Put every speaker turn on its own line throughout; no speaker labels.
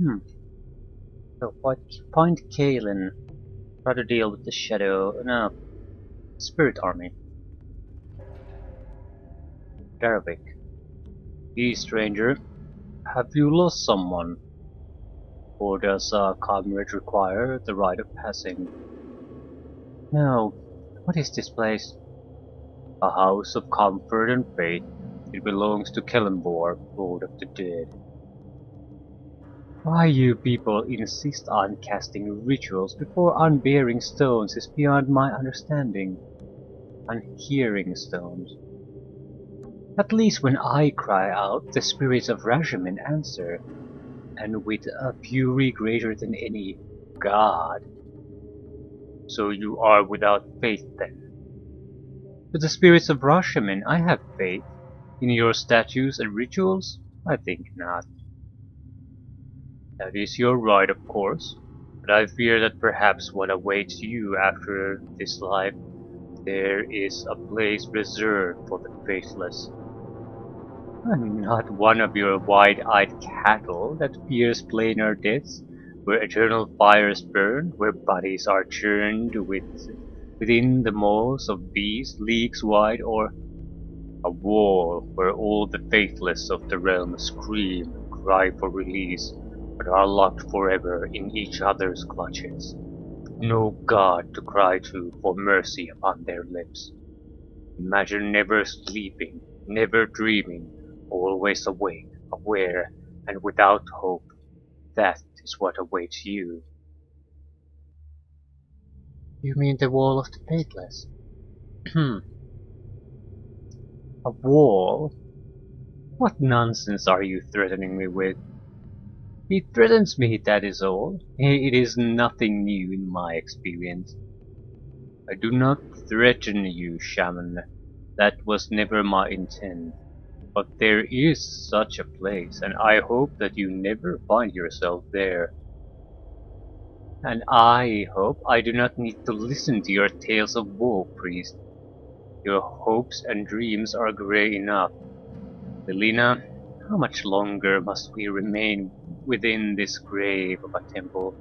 Hmm. So Point Kalen. Try to deal with the shadow. No, Spirit Army. Darvik. Hey, stranger. Have you lost someone? Or does a comrade require the right of passing? No. What is this place? A house of comfort and faith. It belongs to Kellenborg, Lord of the Dead. Why you people insist on casting rituals before unbearing stones is beyond my understanding. Unhearing stones. At least when I cry out, the spirits of Rashomon answer, and with a fury greater than any god. So you are without faith then? With the spirits of Rashomon I have faith. In your statues and rituals? I think not. That is your right, of course, but I fear that perhaps what awaits you after this life, there is a place reserved for the faithless. I'm not one of your wide-eyed cattle that fears plainer deaths, where eternal fires burn, where bodies are churned within the maws of beasts leagues wide, or a wall where all the faithless of the realm scream and cry for release, but are locked forever in each other's clutches. No god to cry to for mercy upon their lips. Imagine never sleeping, never dreaming, always awake, aware, and without hope. That is what awaits you. You mean the wall of the faithless? A wall? What nonsense are you threatening me with? He threatens me, that is all. It is nothing new in my experience. I do not threaten you, shaman. That was never my intent. But there is such a place, and I hope that you never find yourself there. And I hope I do not need to listen to your tales of woe, priest. Your hopes and dreams are grey enough. Lilina, how much longer must we remain within this grave of a temple?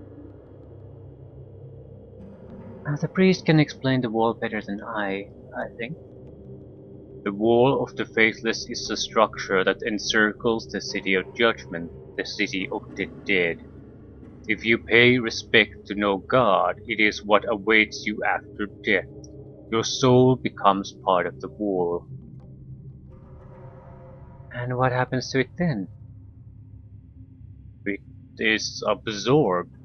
The priest can explain the wall better than I think. The wall of the faithless is the structure that encircles the city of judgment, the city of the dead. If you pay respect to no god, it is what awaits you after death. Your soul becomes part of the wall. And what happens to it then? It is absorbed.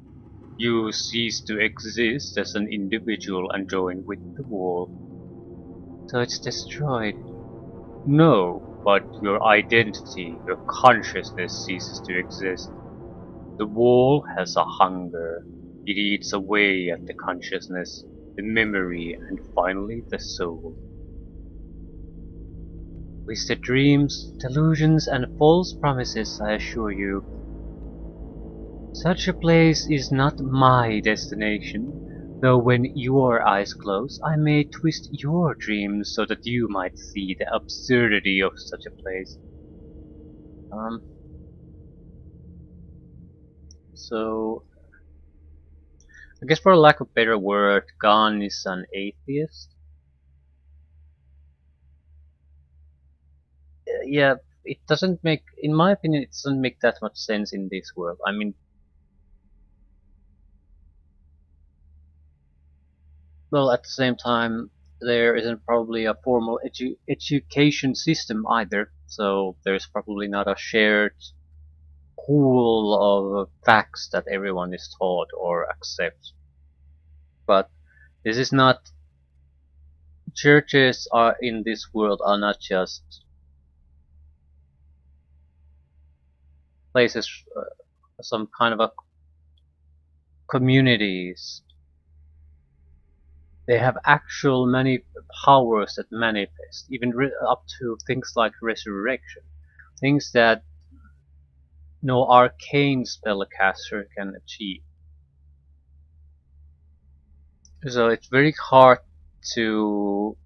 You cease to exist as an individual and join with the wall. So it's destroyed. No, but your identity, your consciousness ceases to exist. The wall has a hunger. It eats away at the consciousness, the memory, and finally the soul. Twisted dreams, delusions, and false promises, I assure you. Such a place is not my destination, though when your eyes close, I may twist your dreams so that you might see the absurdity of such a place. Um, so, I guess for lack of a better word, Gon is an atheist. Yeah, it doesn't make, in my opinion, it doesn't make that much sense in this world. I mean, well, at the same time, there isn't probably a formal education system either, so there's probably not a shared pool of facts that everyone is taught or accepts. But this is not, churches are in this world are not just places, some kind of a communities. They have actual many powers that manifest, even up to things like resurrection, things that no arcane spellcaster can achieve. So it's very hard to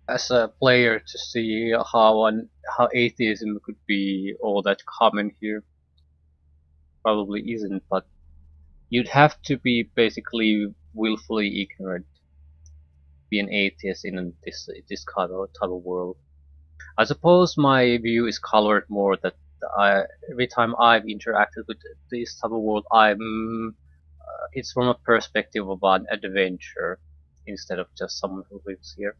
as a player to see how atheism could be all that common here. Probably isn't, but you'd have to be basically willfully ignorant, be an atheist in this kind of world. I suppose my view is colored more that every time I've interacted with this type of world, it's from a perspective of an adventure instead of just someone who lives here.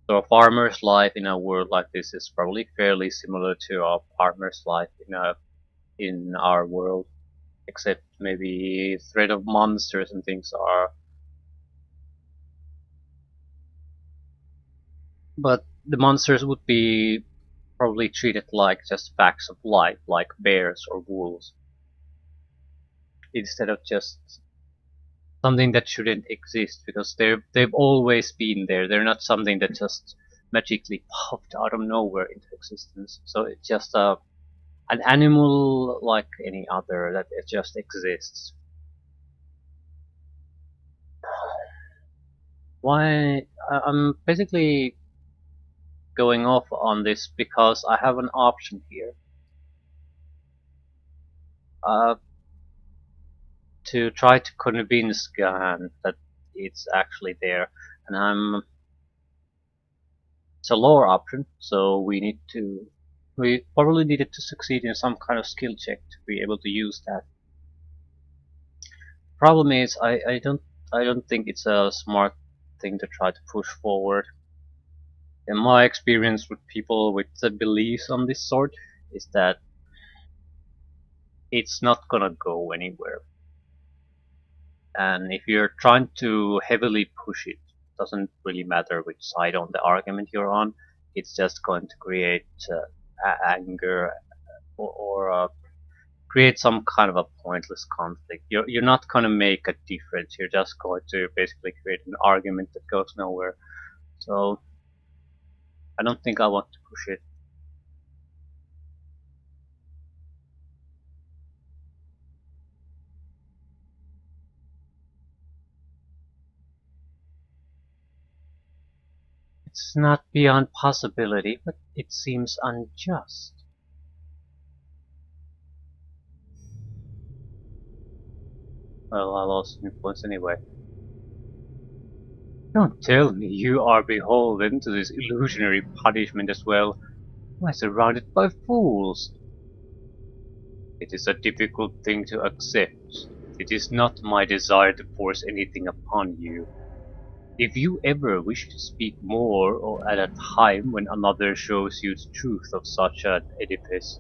So a farmer's life in a world like this is probably fairly similar to a farmer's life in our world, except maybe threat of monsters and things are. But the monsters would be probably treated like just facts of life, like bears or wolves, instead of just something that shouldn't exist because they've always been there. They're not something that just magically popped out of nowhere into existence. So it's just an animal like any other that it just exists. Why I'm basically going off on this because I have an option here uh, to try to convince Gahan that it's actually there, and it's a lower option, so we probably needed to succeed in some kind of skill check to be able to use that. Problem is, I don't think it's a smart thing to try to push forward. In my experience with people with the beliefs on this sort, is that it's not gonna go anywhere. And if you're trying to heavily push it, doesn't really matter which side on the argument you're on. It's just going to create anger or create some kind of a pointless conflict. You're not going to make a difference. You're just going to basically create an argument that goes nowhere. So I don't think I want to push it. It's not beyond possibility, but it seems unjust. Well, I lost influence anyway. Don't tell me you are beholden to this illusionary punishment as well. Why surrounded by fools? It is a difficult thing to accept. It is not my desire to force anything upon you. If you ever wish to speak more or at a time when another shows you the truth of such an edifice,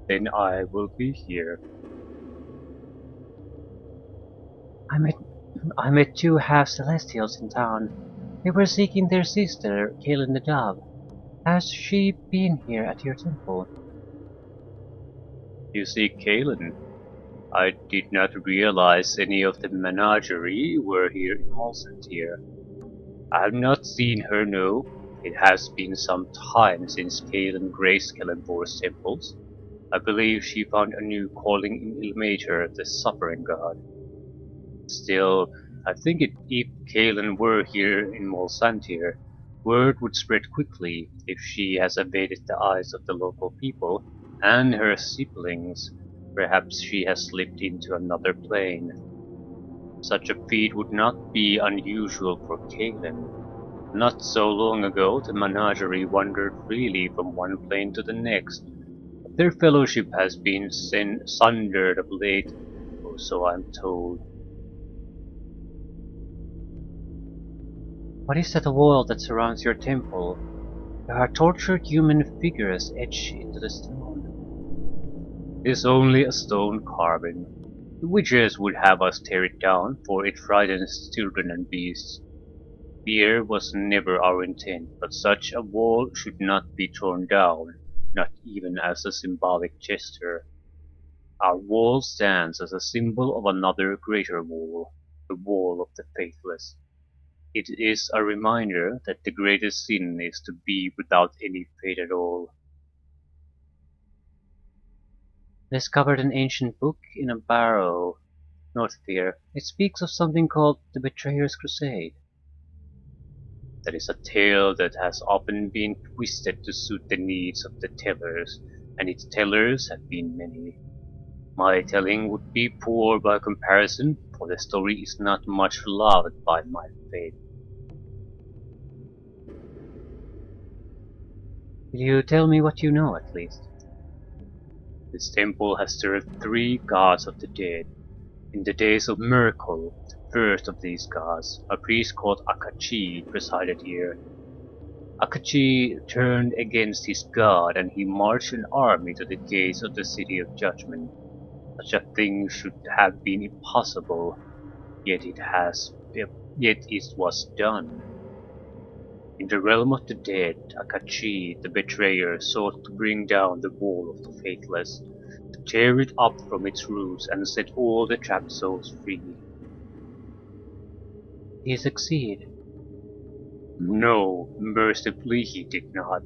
then I will be here. I met I met two half celestials in town. They were seeking their sister, Kaelin the Dove. Has she been here at your temple? You see, Kaelin, I did not realize any of the menagerie were here in Malsentir. I have not seen her, no. It has been some time since Kaelin graced Kelenbor's temples. I believe she found a new calling in Ilmater, the Suffering God. Still, I think if Kaelin were here in Molsantir, word would spread quickly if she has evaded the eyes of the local people and her siblings. Perhaps she has slipped into another plane. Such a feat would not be unusual for Kaelin. Not so long ago, the menagerie wandered freely from one plane to the next. Their fellowship has been sundered of late, or so I'm told. What is that wall that surrounds your temple? There are tortured human figures etched into the stone. It is only a stone carving. The witches would have us tear it down, for it frightens children and beasts. Fear was never our intent, but such a wall should not be torn down, not even as a symbolic gesture. Our wall stands as a symbol of another greater wall, the wall of the faithless. It is a reminder that the greatest sin is to be without any faith at all. Discovered an ancient book in a barrow north of here. It speaks of something called the Betrayer's Crusade. That is a tale that has often been twisted to suit the needs of the tellers, and its tellers have been many. My telling would be poor by comparison, for the story is not much loved by my faith. Will you tell me what you know at least? This temple has served three gods of the dead. In the days of Miracle, the first of these gods, a priest called Akachi presided here. Akachi turned against his god and he marched an army to the gates of the City of Judgment. Such a thing should have been impossible, yet it was done. In the realm of the dead, Akachi, the betrayer, sought to bring down the wall of the faithless, to tear it up from its roots and set all the trapped souls free. Did he succeed? No, mercifully he did not.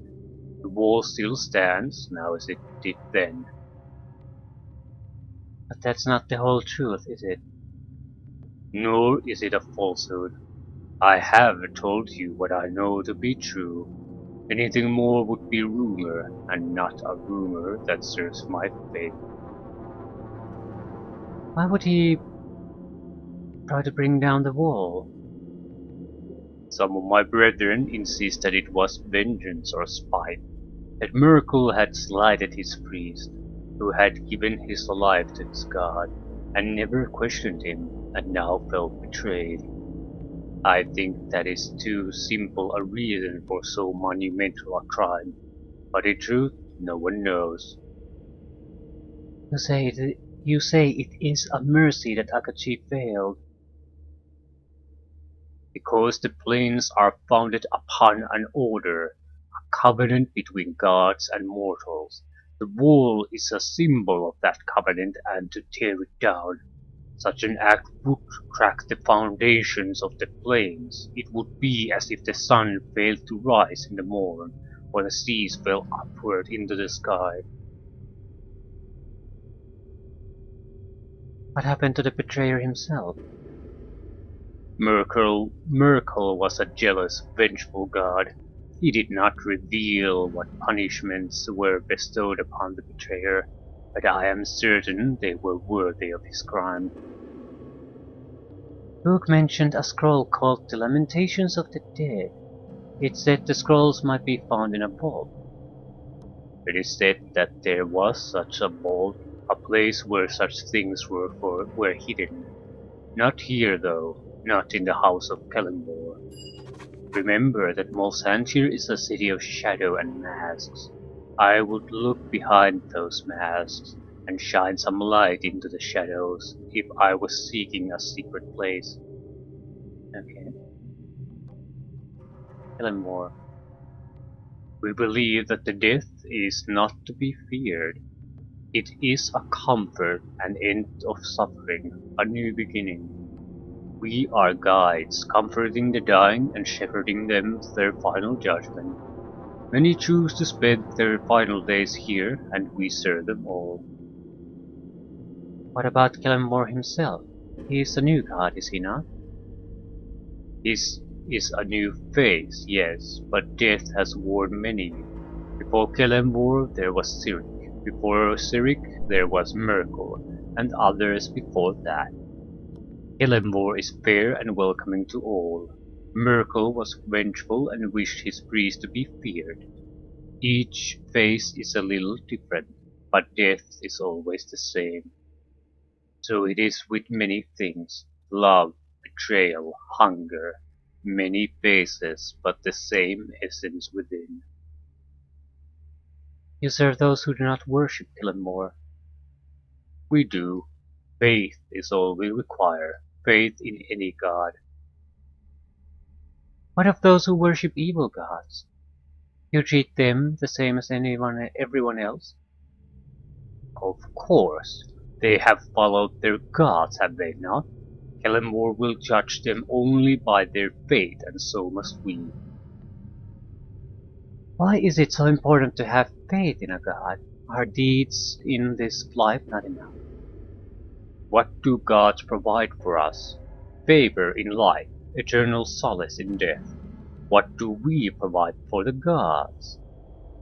The wall still stands, now as it did then. But that's not the whole truth, is it? Nor is it a falsehood. I have told you what I know to be true. Anything more would be rumor, and not a rumor that serves my faith. Why would he try to bring down the wall? Some of my brethren insist that it was vengeance or spite, that Miracle had slighted his priest, who had given his life to his god, and never questioned him, and now felt betrayed. I think that is too simple a reason for so monumental a crime, but in truth no one knows. You say it is a mercy that Akachi failed. Because the plains are founded upon an order, a covenant between gods and mortals. The wall is a symbol of that covenant, and to tear it down, such an act would crack the foundations of the plains. It would be as if the sun failed to rise in the morn, or the seas fell upward into the sky. What happened to the betrayer himself? Miracle was a jealous, vengeful god. He did not reveal what punishments were bestowed upon the betrayer, but I am certain they were worthy of his crime. Book mentioned a scroll called the Lamentations of the Dead. It said the scrolls might be found in a vault. It is said that there was such a vault, a place where such things were hidden. Not here, though. Not in the house of Kellenmore. Remember that Mulsantir is a city of shadow and masks. I would look behind those masks and shine some light into the shadows if I was seeking a secret place. Okay. Kellenmore. We believe that the death is not to be feared. It is a comfort, an end of suffering, a new beginning. We are guides, comforting the dying and shepherding them to their final judgment. Many choose to spend their final days here, and we serve them all. What about Kellenmore himself? He is a new god, is he not? His is a new face, yes, but death has worn many. Before Kellenmore there was Cyric, before Cyric there was Miracle, and others before that. Kellenmore is fair and welcoming to all. Miracle was vengeful and wished his priest to be feared. Each face is a little different, but death is always the same. So it is with many things: love, betrayal, hunger. Many faces, but the same essence within. You serve those who do not worship Kellenmore. We do. Faith is all we require. Faith in any god. What of those who worship evil gods? You treat them the same as everyone else? Of course. They have followed their gods, have they not? Kellenmore will judge them only by their faith, and so must we. Why is it so important to have faith in a god? Are deeds in this life not enough? What do gods provide for us? Favor in life, eternal solace in death. What do we provide for the gods?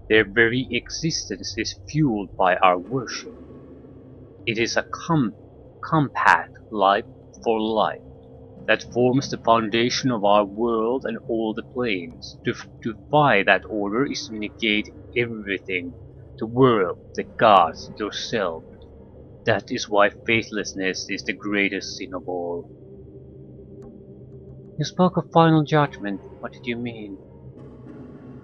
Their very existence is fueled by our worship. It is a compact life for life that forms the foundation of our world and all the planes. To defy that order is to negate everything, the world, the gods, yourself. That is why faithlessness is the greatest sin of all. You spoke of final judgment. What did you mean?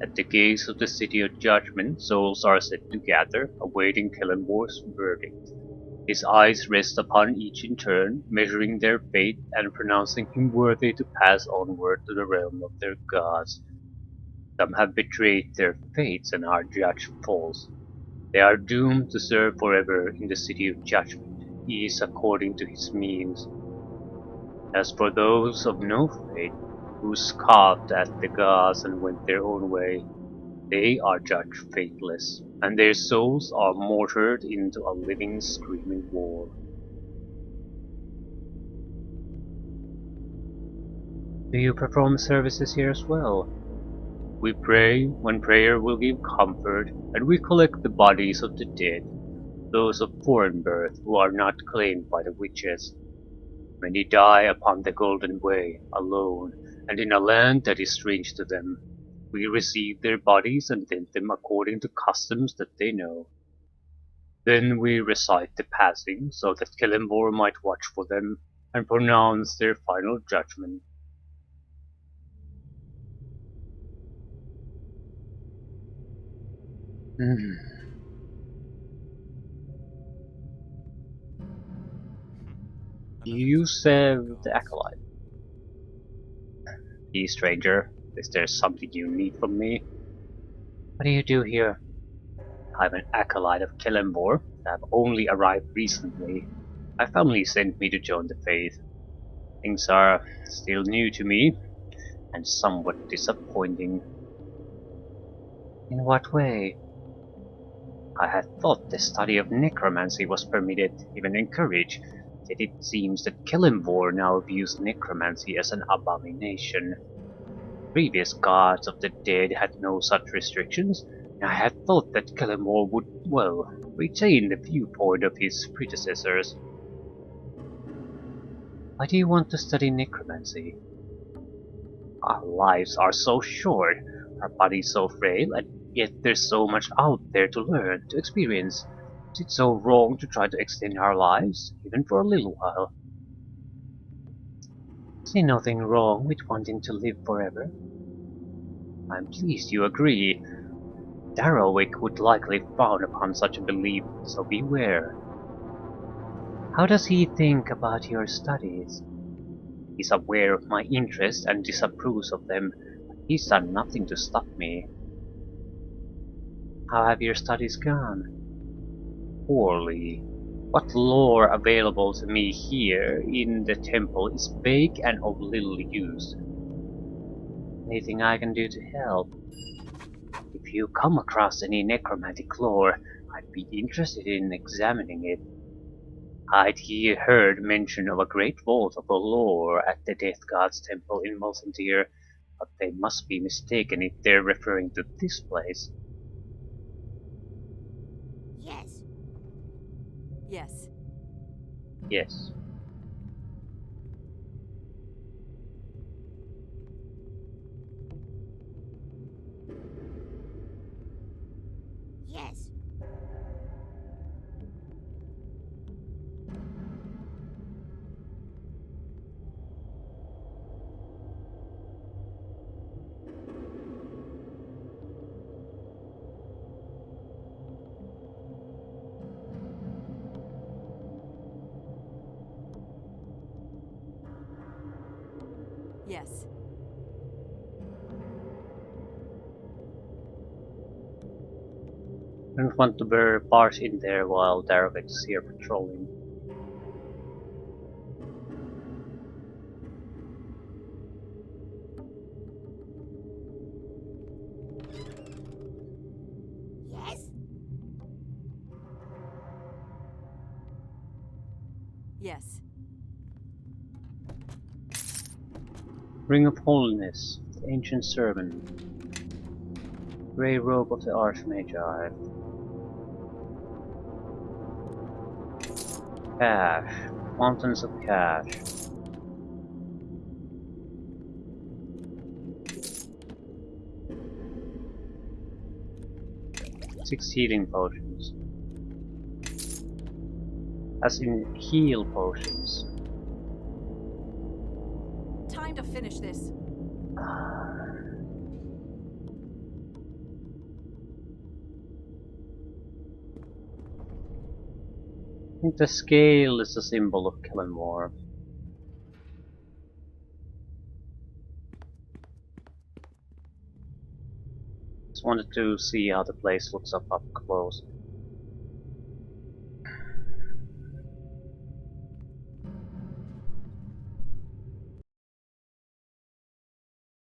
At the gates of the city of judgment, souls are set to gather, awaiting Kellenbor's verdict. His eyes rest upon each in turn, measuring their fate and pronouncing him worthy to pass onward to the realm of their gods. Some have betrayed their fates and are judged false. They are doomed to serve forever in the city of judgment, each according to his means. As for those of no faith, who scoffed at the gods and went their own way, they are judged faithless, and their souls are mortared into a living, screaming war. Do you perform services here as well? We pray when prayer will give comfort, and we collect the bodies of the dead, those of foreign birth who are not claimed by the witches. Many die upon the Golden Way, alone, and in a land that is strange to them. We receive their bodies and tend them according to customs that they know. Then we recite the passing, so that Kellenborg might watch for them and pronounce their final judgment. Hmm. You said the acolyte. You stranger, is there something you need from me? What do you do here? I'm an acolyte of Kellenborg. I've only arrived recently. My family sent me to join the faith. Things are still new to me, and somewhat disappointing. In what way? I had thought the study of necromancy was permitted, even encouraged, yet it seems that Kellenborg now views necromancy as an abomination. Previous gods of the dead had no such restrictions, and I had thought that Kellenborg would, well, retain the viewpoint of his predecessors. Why do you want to study necromancy? Our lives are so short, our bodies so frail, and yet there's so much out there to learn, to experience. Is it so wrong to try to extend our lives, even for a little while? I see nothing wrong with wanting to live forever. I'm pleased you agree. Darrowick would likely frown upon such a belief, so beware. How does he think about your studies? He's aware of my interests and disapproves of them, but he's done nothing to stop me. How have your studies gone? Poorly. What lore available to me here in the temple is vague and of little use. Anything I can do to help? If you come across any necromantic lore, I'd be interested in examining it. I'd heard mention of a great vault of lore at the Death God's temple in Mulsantir, but they must be mistaken if they're referring to this place.
Yes. Yes.
Yes.
Yes. Yes.
I don't want to barge in there while Darvik's here patrolling.
Yes. Yes.
Ring of Holiness. Ancient Sermon. Grey Robe of the Archmagi. Cash. Mountains of Cash. 6 healing potions. As in heal potions.
Time to finish this.
I think the scale is a symbol of Kellenmore. Just wanted to see how the place looks up close.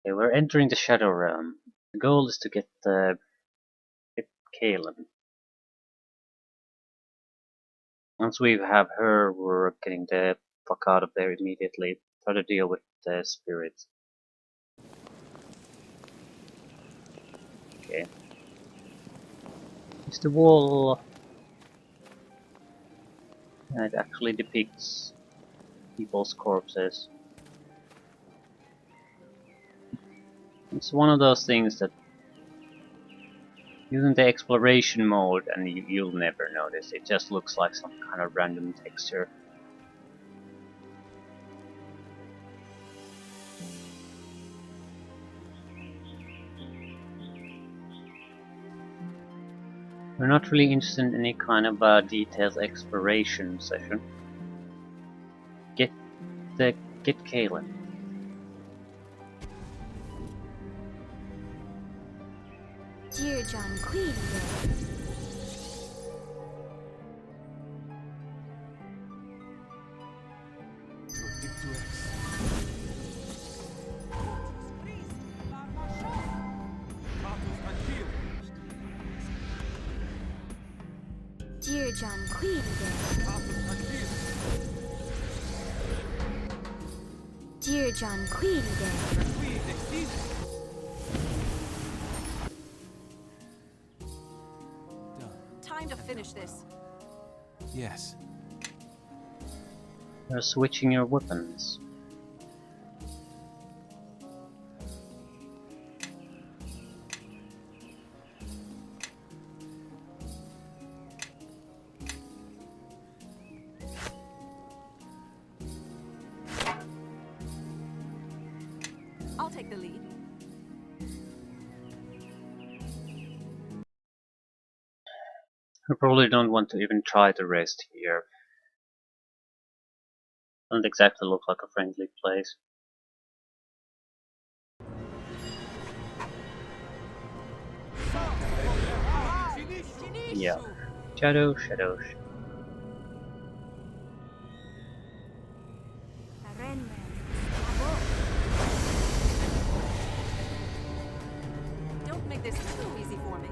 Okay, we're entering the Shadow Realm. The goal is to get Kaelin. Once we have her, we're getting the fuck out of there immediately. Try to deal with the spirits. Okay. Is the wall... It actually depicts people's corpses. It's one of those things that using the exploration mode and you'll never notice. It just looks like some kind of random texture. We're not really interested in any kind of detailed exploration session. Get Kaelin.
Dear John Queenie. Dear John Queenie. Dear John Queenie.
Time to finish this.
Yes.
You're switching your weapons.
I'll take the lead.
I probably don't want to even try to rest here. Doesn't exactly look like a friendly place. Yeah. Shadow.
Don't make this too easy for me.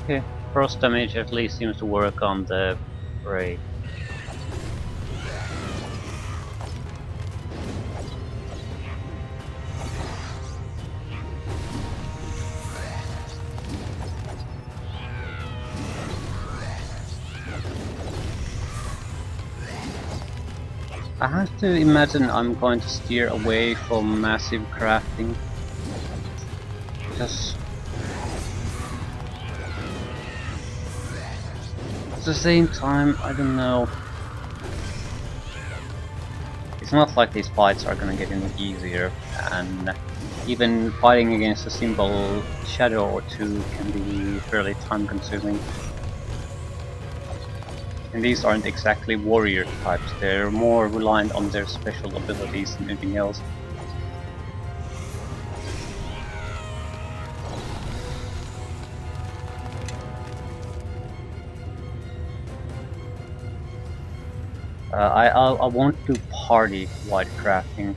Okay, frost damage at least seems to work on the raid. I have to imagine I'm going to steer away from massive crafting. Because at the same time, I don't know. It's not like these fights are gonna get any easier, and even fighting against a simple shadow or two can be fairly time consuming. And these aren't exactly warrior types, they're more reliant on their special abilities than anything else. I won't do party wide crafting.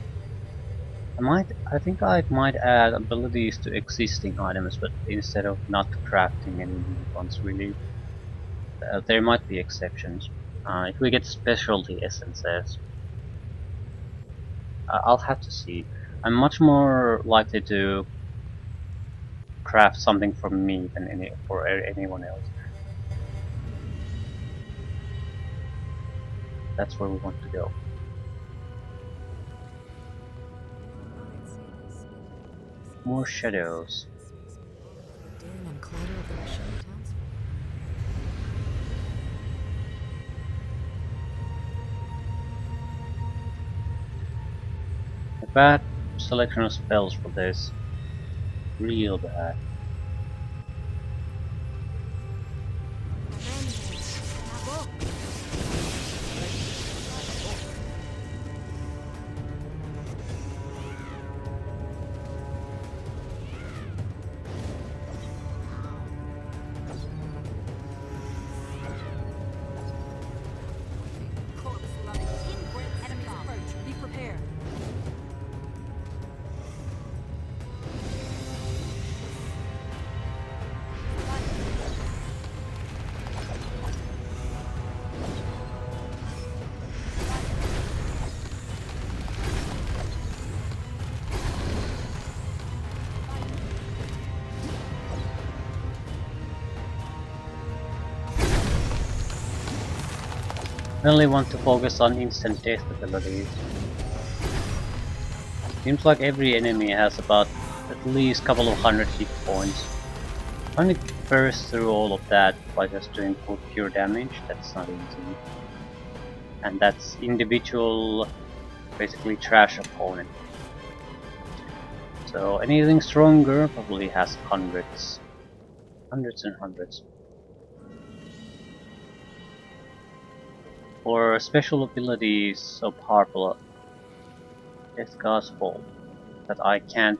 I think I might add abilities to existing items, but instead of not crafting any new ones really. There might be exceptions. If we get specialty essences, I'll have to see. I'm much more likely to craft something for me than for anyone else. That's where we want to go. More shadows.
The din and clatter of the machine townsfolk.
A bad selection of spells for this. Real bad.
Corpse loving. Inbred enemies approach. Be prepared.
I only want to focus on instant death abilities. Seems like every enemy has about at least a couple of hundred hit points. Trying to burst through all of that by just doing pure damage, that's not easy. And that's individual, basically trash opponent. So anything stronger probably has hundreds. Hundreds and hundreds. For special abilities so powerful, Death Gospel, that I can't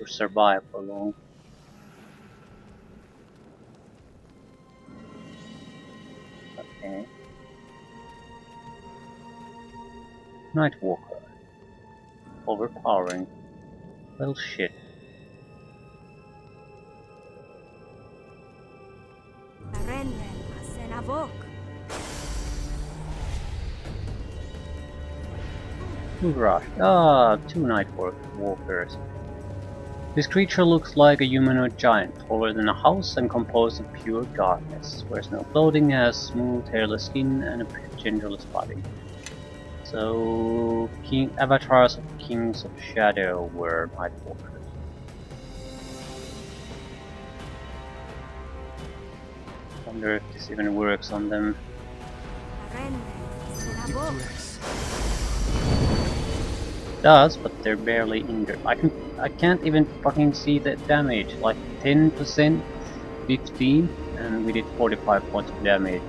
survive for long. Okay. Nightwalker. Overpowering. Well shit. Two rush. Ah, two Nightwalkers. This creature looks like a humanoid giant, taller than a house and composed of pure darkness. Wears no clothing, has smooth, hairless skin, and a genderless body. So, avatars of Kings of Shadow were Nightwalkers. Wonder if this even works on them. Does, but they're barely injured. I can't even fucking see the damage. Like 10%, 15, and we did 45 points of damage.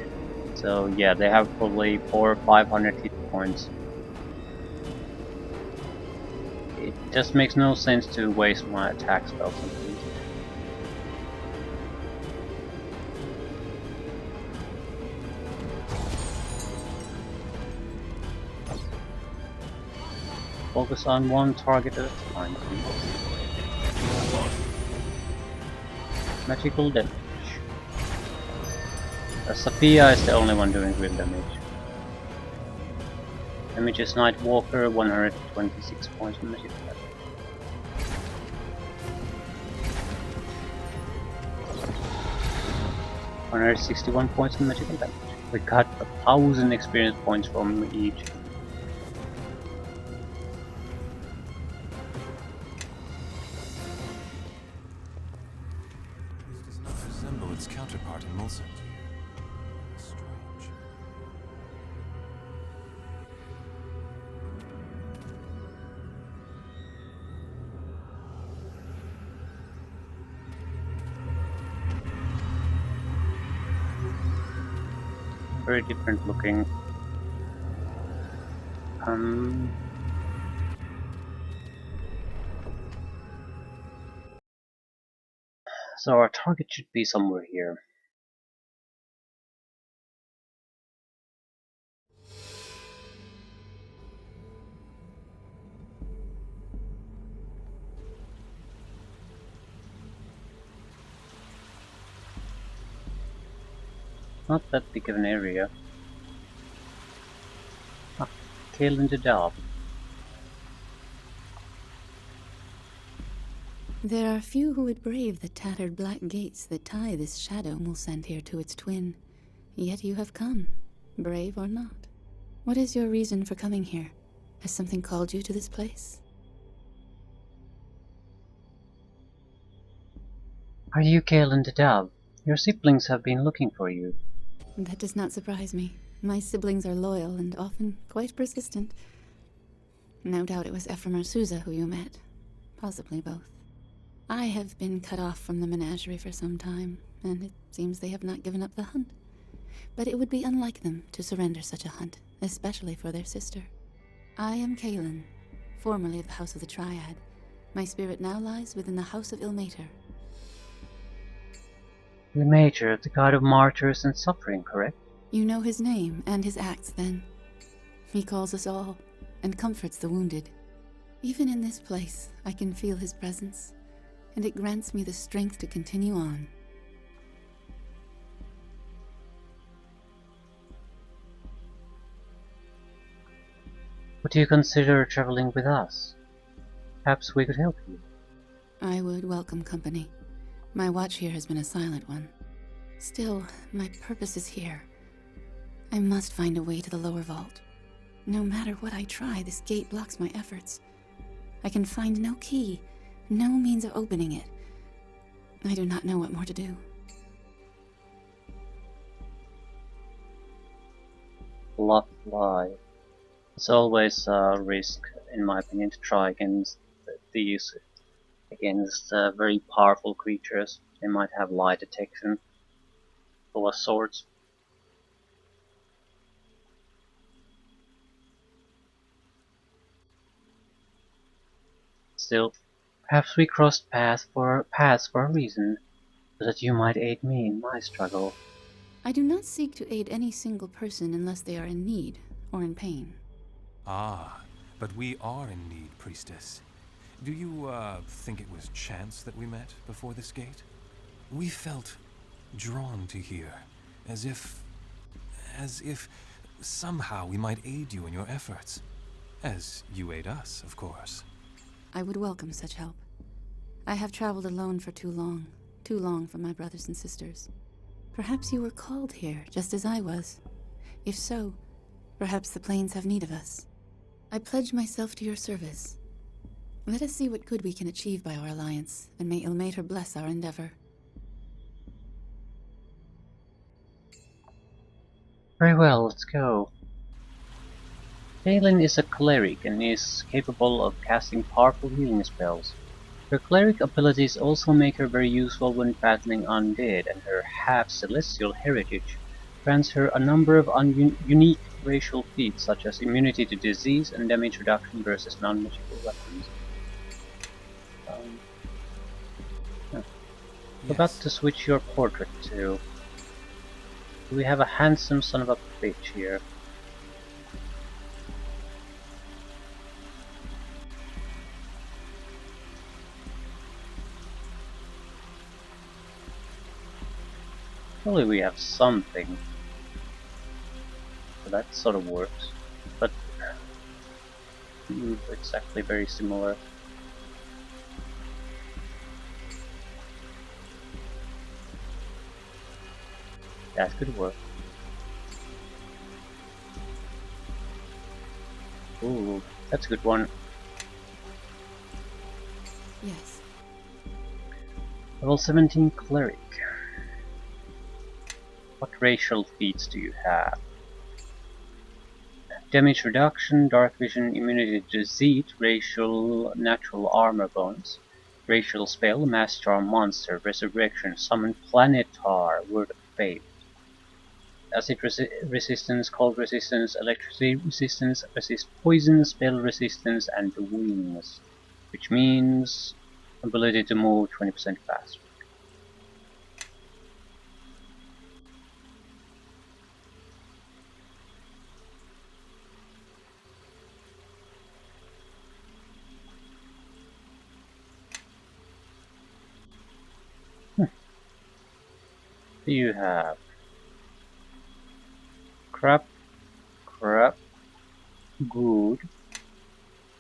So yeah, they have probably 400 or 500 hit points. It just makes no sense to waste my attack spells on these. Focus on one target at a time, please. Magical damage. Sophia is the only one doing real damage. Damage is Nightwalker, 126 points of magic damage. $161 points of magical damage. We got 1,000 experience points from each.
This does not resemble its counterpart in Mulsund. Strange.
Very different looking. So our target should be somewhere here. not that big of an area. Ah, Kale in the Dab.
There are few who would brave the tattered black gates that tie this shadow will send here to its twin. Yet you have come, brave or not. What is your reason for coming here? Has something called you to this place?
Are you Kale in the Dab? Your siblings have been looking for you.
That does not surprise me. My siblings are loyal and often quite persistent. No doubt it was Ephraim or Sousa who you met. Possibly both. I have been cut off from the menagerie for some time, and it seems they have not given up the hunt. But it would be unlike them to surrender such a hunt, especially for their sister. I am Kaelin, formerly of the House of the Triad. My spirit now lies within the House of Ilmater.
The Major, the god of martyrs and suffering, correct?
You know his name and his acts, then. He calls us all, and comforts the wounded. Even in this place, I can feel his presence, and it grants me the strength to continue on.
Would you consider traveling with us? Perhaps we could help you.
I would welcome company. My watch here has been a silent one. Still, my purpose is here. I must find a way to the lower vault. No matter what I try, this gate blocks my efforts. I can find no key, no means of opening it. I do not know what more to do.
Bluff lie. It's always a risk, in my opinion, to try against very powerful creatures. They might have lie detection of all sorts. Still, perhaps we crossed paths for a reason, so that you might aid me in my struggle.
I do not seek to aid any single person unless they are in need or in pain.
Ah, but we are in need, Priestess. Do you, think it was chance that we met before this gate? We felt drawn to here, as if somehow we might aid you in your efforts. As you aid us, of course.
I would welcome such help. I have traveled alone for too long for my brothers and sisters. Perhaps you were called here, just as I was. If so, perhaps the plains have need of us. I pledge myself to your service. Let us see what good we can achieve by our alliance, and may Ilmater bless our endeavor.
Very well, let's go. Kaelin is a cleric and is capable of casting powerful healing spells. Her cleric abilities also make her very useful when battling undead, and her half-celestial heritage grants her a number of unique racial feats such as immunity to disease and damage reduction versus non-magical weapons. Yeah. Forgot to switch your portrait too. We have a handsome son of a bitch here. Surely we have something. So that sort of works. But exactly very similar. That could work. Ooh, that's a good one.
Yes.
Level 17 Cleric. What racial feats do you have? Damage reduction, dark vision, immunity to disease, racial natural armor bonus, racial spell, mass charm monster, resurrection, summon planetar, word of fate. Acid resistance, cold resistance, electricity resistance, resist poison, spell resistance, and wings. Which means ability to move 20% faster. Do you have crap, crap, good,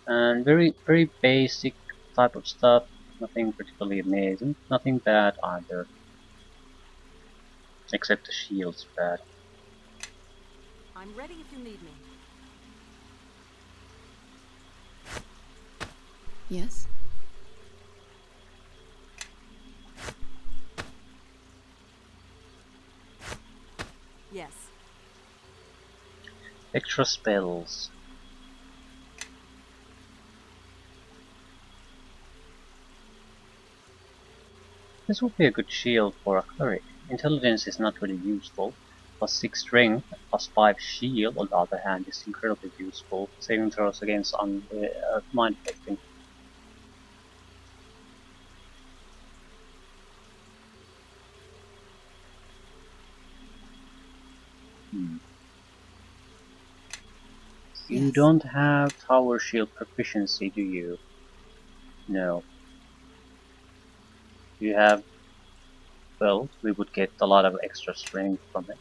and very basic type of stuff. Nothing particularly amazing, nothing bad either, except the shield's bad.
I'm ready if you need me.
Yes?
Yes.
Extra spells. This would be a good shield for a cleric. Intelligence is not really useful. +6 strength, +5 shield, on the other hand, is incredibly useful. Saving throws against mind affecting. You
Yes.
don't have tower shield proficiency, do you? No. You have, well, we would get a lot of extra strength from it.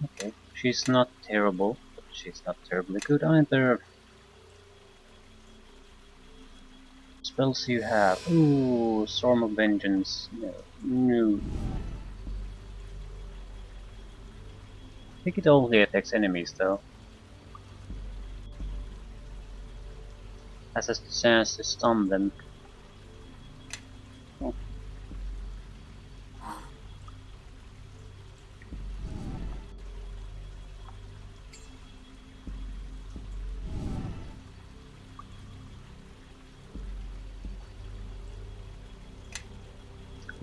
Okay, she's not terrible, but she's not terribly good either. Spells you have. Ooh, Storm of Vengeance. No. No. I think it only attacks enemies though. Has a chance to stun them. Oh.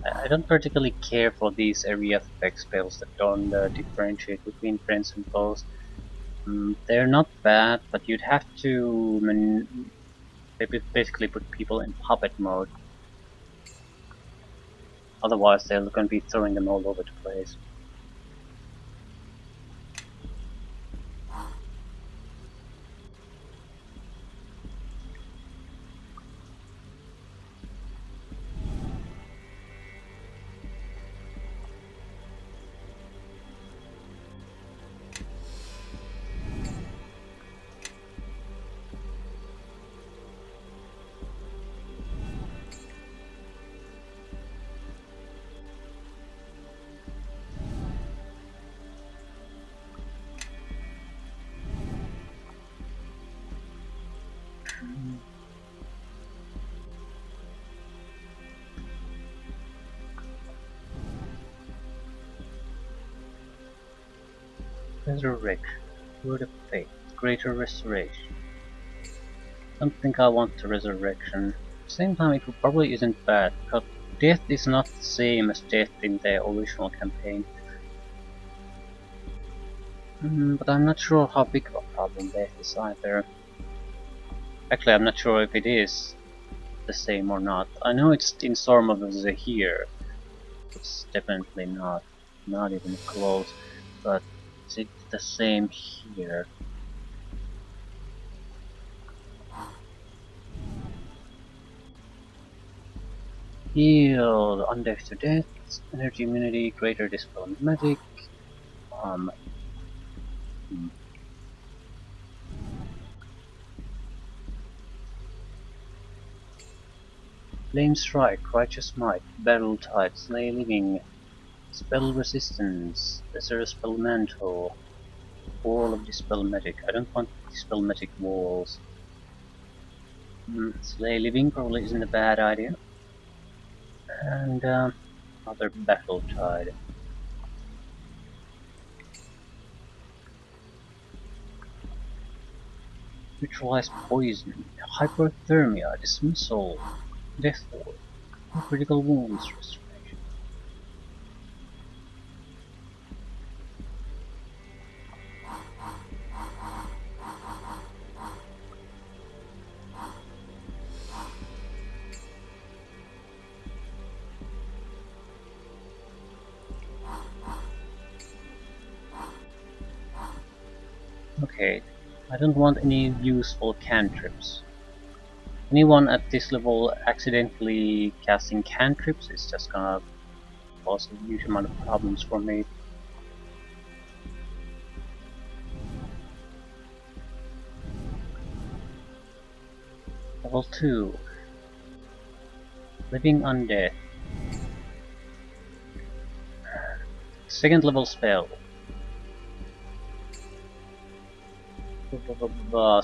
I don't particularly care for these area effect spells that don't differentiate between friends and foes. They're not bad, but you'd have to basically put people in puppet mode. Otherwise, they're going to be throwing them all over the place. Resurrection. Word of Faith. Greater Restoration. Don't think I want the Resurrection. At the same time, it probably isn't bad, because death is not the same as death in the original campaign. But I'm not sure how big of a problem death is either. Actually, I'm not sure if it is the same or not. I know it's in Storm of the Zahir. It's definitely not even close. But is it the same here? Heal undead to death, energy immunity, greater dispel magic. Hmm. Flame Strike, Righteous Might, Battle Tide, Slay Living, Spell Resistance, Desert Spell Mantle, Wall of Dispel Magic. I don't want Dispel Magic walls. Slay Living probably isn't a bad idea. And another Battle Tide. Neutralize Poison, Hyperthermia, Dismissal, Death Ward, Critical Wounds Restoration. Okay, I don't want any useful cantrips. Anyone at this level accidentally casting cantrips is just gonna cause a huge amount of problems for me. Level 2. Living Undead. Second level spell.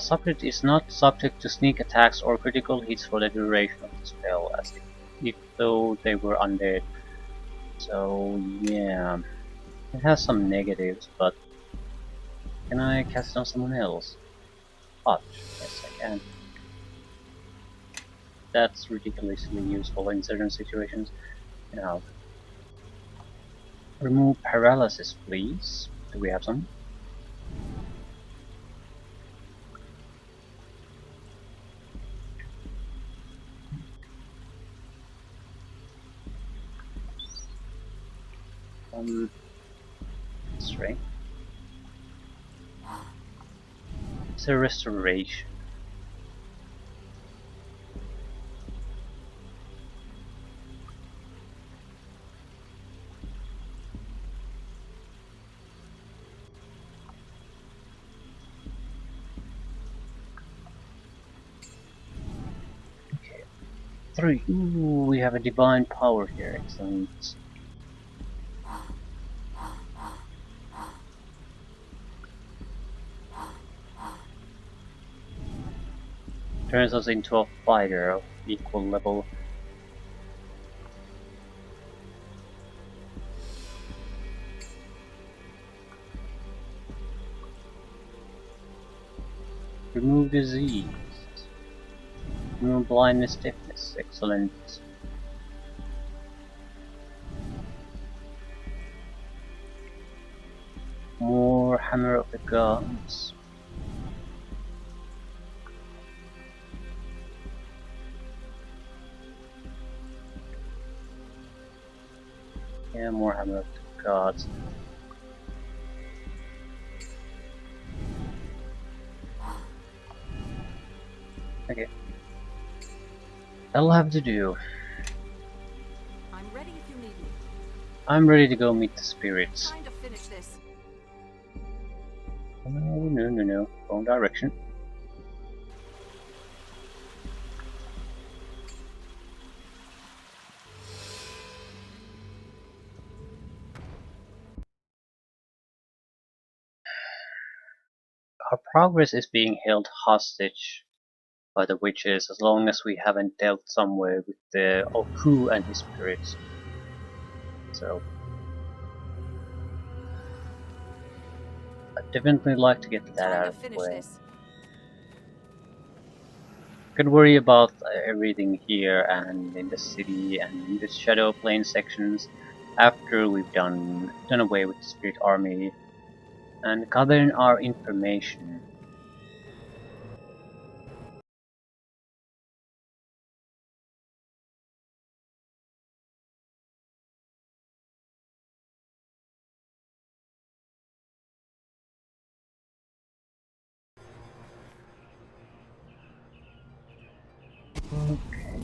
Subject is not subject to sneak attacks or critical hits for the duration of the spell, as if though they were undead. So yeah, it has some negatives, but can I cast it on someone else? But yes, I can. That's ridiculously useful in certain situations. Now, remove paralysis, please. Do we have some? Strength. It's a restoration. Okay. 3. Ooh, we have a divine power here. Excellent. Turns us into a fighter of equal level. Remove disease. Remove blindness, deafness. Excellent. More hammer of the gods. Yeah, more hammer of the gods. Okay. That'll have to do.
I'm ready if you need me.
I'm ready to go meet the spirits.
Trying to finish this.
No. Wrong direction. Our progress is being held hostage by the witches as long as we haven't dealt somewhere with the Oku and his spirits. So, I'd definitely like to get that
Trying
out
to
of the
finish
way.
this.
Could worry about everything here and in the city and in the Shadow Plane sections after we've done away with the Spirit Army and gathering our information. Okay.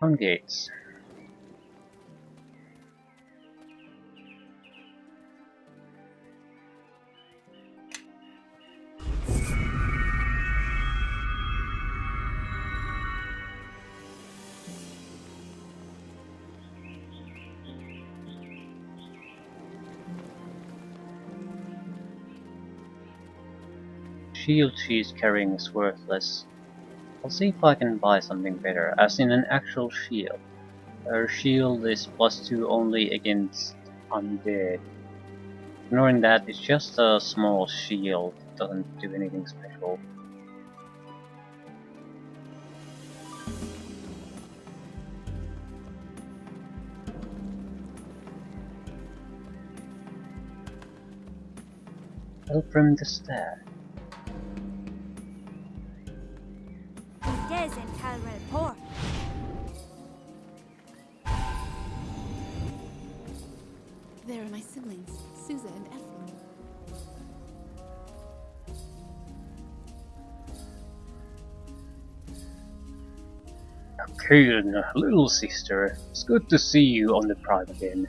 On gates. Shield she's carrying is worthless. I'll see if I can buy something better, as in an actual shield. Her shield is +2 only against undead. Ignoring that, it's just a small shield, it doesn't do anything special. Help from the staff.
Des and Calrel Port.
There are my siblings, Sousa and Ephraim.
Kaden, little sister, it's good to see you on the Prime again.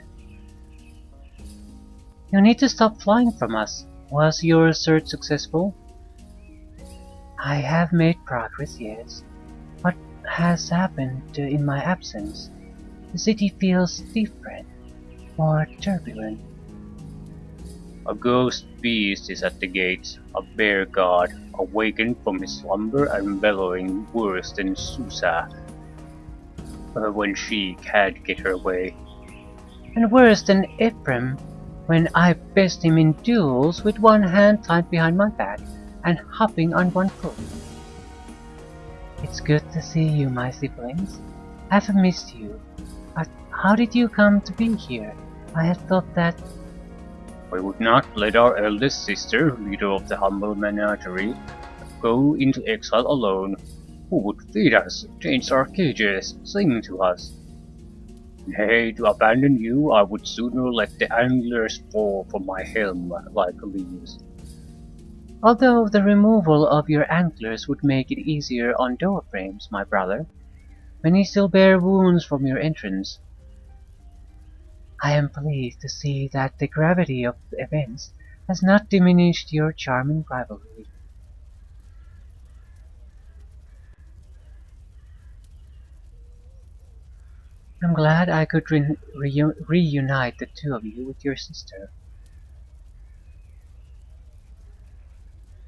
You need to stop flying from us. Was your search successful? I have made progress, yes. What has happened in my absence? The city feels different, more turbulent. A ghost beast is at the gates, a bear god, awakened from his slumber and bellowing worse than Susa when she can't get her way. And worse than Ephraim when I best him in duels with one hand tied behind my back and hopping on one foot. It's good to see you, my siblings. I've missed you. But how did you come to be here? I had thought that we would not let our eldest sister, leader of the humble menagerie, go into exile alone. Who would feed us, change our cages, sing to us? Nay, to abandon you, I would sooner let the anglers fall from my helm like leaves. Although the removal of your antlers would make it easier on door frames, my brother, many still bear wounds from your entrance. I am pleased to see that the gravity of the events has not diminished your charming rivalry. I'm glad I could reunite the two of you with your sister.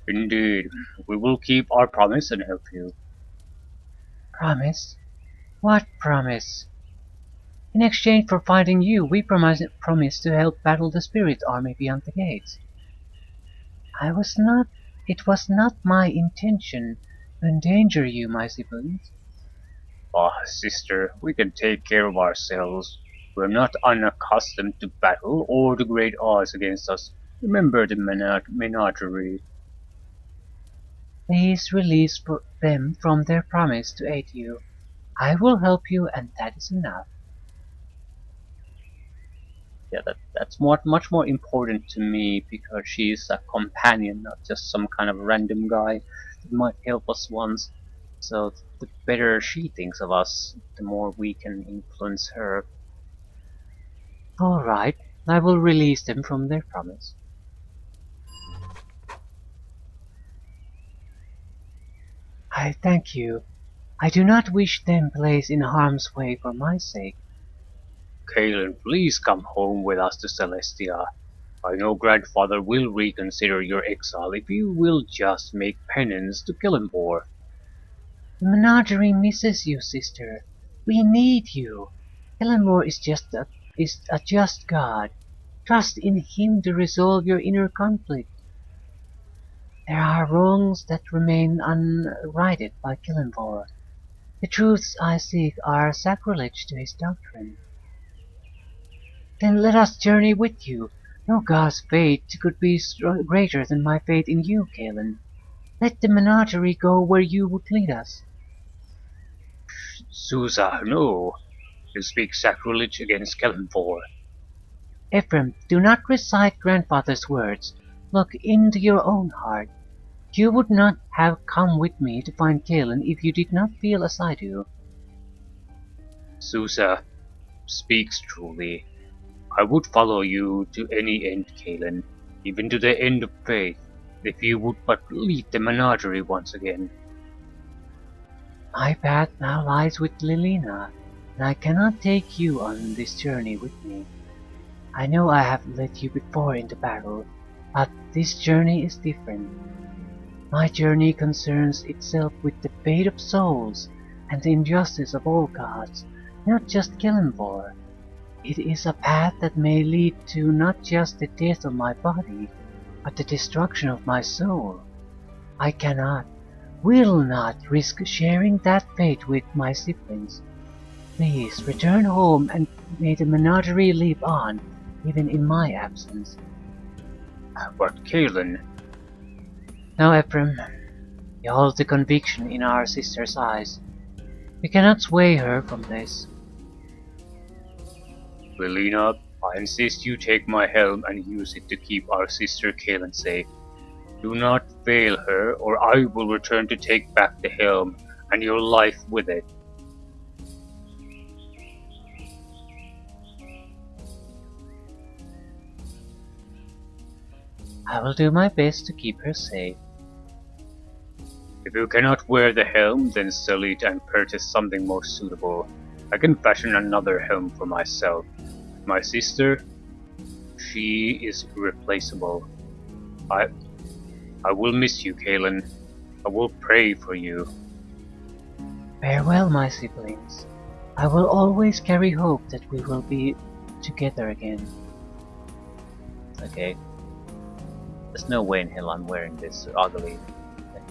Indeed, we will keep our promise and help you. Promise? What promise? In exchange for finding you, we promise to help battle the spirit army beyond the gates. It was not my intention to endanger you, my siblings. Ah, sister, we can take care of ourselves. We're not unaccustomed to battle or the great odds against us. Remember the menagerie. Please release them from their promise to aid you. I will help you, and that is enough. Yeah, that's much more important to me because she's a companion, not just some kind of random guy that might help us once. So the better she thinks of us, the more we can influence her. Alright, I will release them from their promise. I thank you. I do not wish them placed in harm's way for my sake. Kaelin, please come home with us to Celestia. I know grandfather will reconsider your exile if you will just make penance to kill him for. The menagerie misses you, sister. We need you. Eleanor is a just god. Trust in him to resolve your inner conflict. There are wrongs that remain unrighted by Killenvor. The truths I seek are sacrilege to his doctrine. Then let us journey with you. No god's fate could be greater than my faith in you, Kaelin. Let the menagerie go where you would lead us. Susa, no. You speak sacrilege against Kellenfor. Ephraim, do not recite grandfather's words. Look into your own heart. You would not have come with me to find Kaelin if you did not feel as I do. Susa speaks truly. I would follow you to any end, Kaelin, even to the end of faith, if you would but lead the menagerie once again. My path now lies with Lilina, and I cannot take you on this journey with me. I know I have led you before into battle, but this journey is different. My journey concerns itself with the fate of souls and the injustice of all gods, not just Kellenvor. It is a path that may lead to not just the death of my body, but the destruction of my soul. I cannot, will not risk sharing that fate with my siblings. Please return home and may the menagerie live on, even in my absence. But Kaelin... Now, Ephraim, behold the conviction in our sister's eyes. We cannot sway her from this. Lilina, I insist you take my helm and use it to keep our sister Kaelin safe. Do not fail her, or I will return to take back the helm, and your life with it. I will do my best to keep her safe. If you cannot wear the helm, then sell it and purchase something more suitable. I can fashion another helm for myself. My sister, she is irreplaceable. I I will miss you, Kalen. I will pray for you. Farewell, my siblings. I will always carry hope that we will be together again. Okay. There's no way in hell I'm wearing this ugly thing.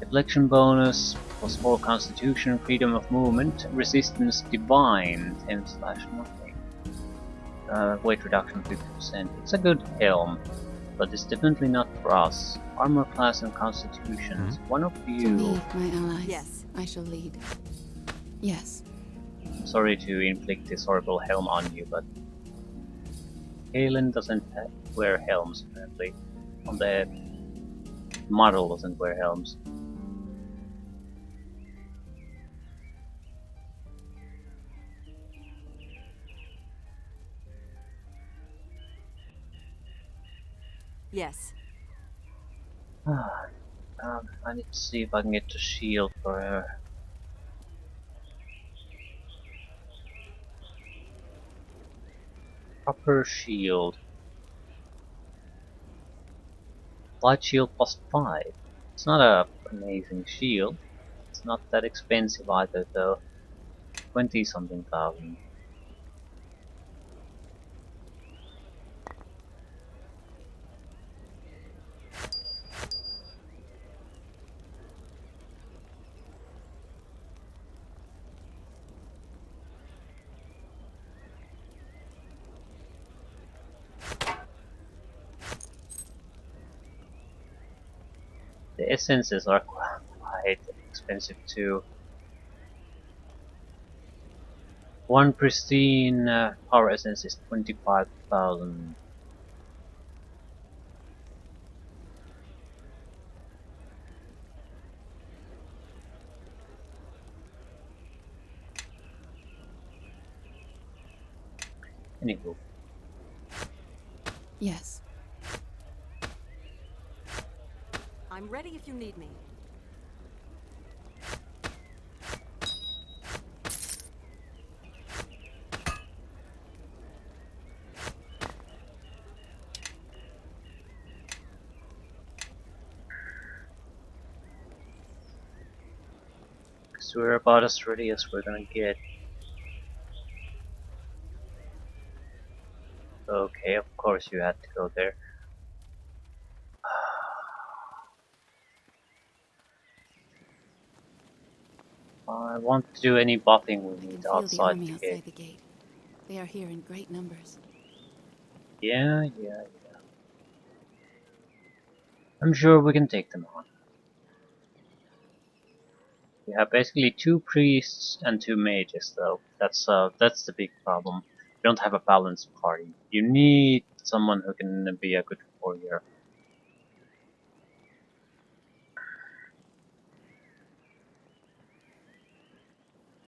Deflection bonus, plus 4 constitution, freedom of movement, resistance divine, 10 slash nothing. Weight reduction 50%. It's a good helm, but it's definitely not for us. Armor class and constitution. It's one of
To
you.
lead my allies.
Yes.
I shall lead. Yes.
I'm sorry to inflict this horrible helm on you, but Kalen doesn't wear helms apparently. On the model doesn't wear helms.
Yes.
I need to see if I can get the shield for her. Proper shield. Light shield plus 5. It's not a amazing shield. It's not that expensive either though. 20 something thousand. The essences are quite expensive too. One pristine power essence is 25,000. Anywho,
Yes.
I'm ready if you need me.
so we're about as ready as we're gonna get. Okay, of course you had to go there. I won't do any buffing we
I can
need
feel the
outside
army
the
outside
gate.
the gate. They are here in great numbers.
Yeah. I'm sure we can take them on. We have basically 2 priests and 2 mages though. That's the big problem. We don't have a balanced party. You need someone who can be a good warrior.